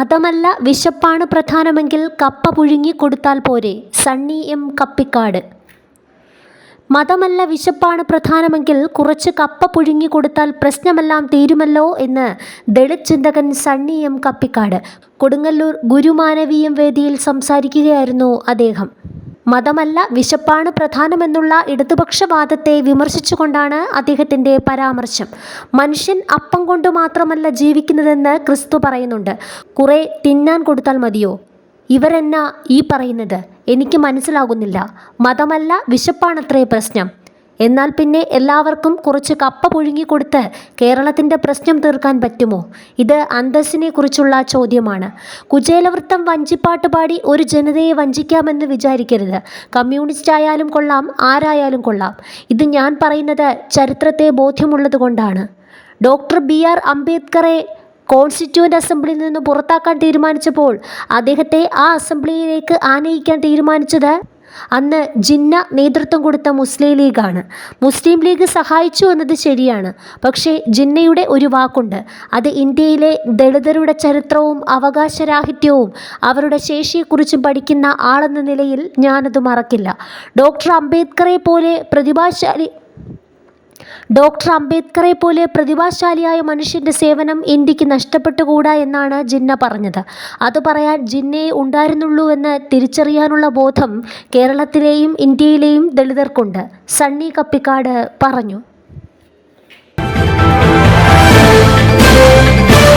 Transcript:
മതമല്ല വിശപ്പാണ് പ്രധാനമെങ്കിൽ കപ്പ പുഴുങ്ങി കൊടുത്താൽ പോരെ? സണ്ണി എം കപ്പിക്കാട്. മതമല്ല വിശപ്പാണ് പ്രധാനമെങ്കിൽ കുറച്ച് കപ്പ പുഴുങ്ങി കൊടുത്താൽ പ്രശ്നമെല്ലാം തീരുമല്ലോ എന്ന് ദളിത് ചിന്തകൻ സണ്ണി എം കപ്പിക്കാട്. കൊടുങ്ങല്ലൂർ ഗുരുമാനവീയം വേദിയിൽ സംസാരിക്കുകയായിരുന്നു അദ്ദേഹം. മതമല്ല വിശപ്പാണ് പ്രധാനമെന്നുള്ള ഇടതുപക്ഷവാദത്തെ വിമർശിച്ചുകൊണ്ടാണ് അദ്ദേഹത്തിൻ്റെ പരാമർശം. മനുഷ്യൻ അപ്പം കൊണ്ട് മാത്രമല്ല ജീവിക്കുന്നതെന്ന് ക്രിസ്തു പറയുന്നുണ്ട്. കുറേ തിന്നാൻ കൊടുത്താൽ മതിയോ? ഇവരെന്നാ ഈ പറയുന്നത്? എനിക്ക് മനസ്സിലാകുന്നില്ല. മതമല്ല വിശപ്പാണത്രേ പ്രശ്നം. എന്നാൽ പിന്നെ എല്ലാവർക്കും കുറച്ച് കപ്പ പുഴുങ്ങിക്കൊടുത്ത് കേരളത്തിൻ്റെ പ്രശ്നം തീർക്കാൻ പറ്റുമോ? ഇത് അന്തസ്സിനെ കുറിച്ചുള്ള ചോദ്യമാണ്. കുചേലവൃത്തം വഞ്ചിപ്പാട്ട് പാടി ഒരു ജനതയെ വഞ്ചിക്കാമെന്ന് വിചാരിക്കരുത്. കമ്മ്യൂണിസ്റ്റ് ആയാലും കൊള്ളാം, ആരായാലും കൊള്ളാം. ഇത് ഞാൻ പറയുന്നത് ചരിത്രത്തെ ബോധ്യമുള്ളത് കൊണ്ടാണ്. ഡോക്ടർ BR അംബേദ്കറെ കോൺസ്റ്റിറ്റ്യൂവൻ്റ് അസംബ്ലിയിൽ നിന്ന് പുറത്താക്കാൻ തീരുമാനിച്ചപ്പോൾ അദ്ദേഹത്തെ ആ അസംബ്ലിയിലേക്ക് ആനയിക്കാൻ തീരുമാനിച്ചത് അന്ന് ജിന്ന നേതൃത്വം കൊടുത്ത മുസ്ലിം ലീഗാണ്. മുസ്ലിം ലീഗ് സഹായിച്ചു എന്നത് ശരിയാണ്. പക്ഷേ ജിന്നയുടെ ഒരു വാക്കുണ്ട്. അത് ഇന്ത്യയിലെ ദളിതരുടെ ചരിത്രവും അവകാശരാഹിത്യവും അവരുടെ ശേഷിയെക്കുറിച്ചും പഠിക്കുന്ന ആളെന്ന നിലയിൽ ഞാനത് മറക്കില്ല. ഡോക്ടർ അംബേദ്കറെ പോലെ പ്രതിഭാശാലിയായ മനുഷ്യൻ്റെ സേവനം ഇന്ത്യക്ക് നഷ്ടപ്പെട്ടുകൂടാ എന്നാണ് ജിന്ന പറഞ്ഞത്. അത് പറയാൻ ജിന്നയെ ഉണ്ടായിരുന്നുള്ളൂവെന്ന് തിരിച്ചറിയാനുള്ള ബോധം കേരളത്തിലെയും ഇന്ത്യയിലെയും ദളിതർക്കുണ്ട്. സണ്ണി കപ്പിക്കാട് പറഞ്ഞു.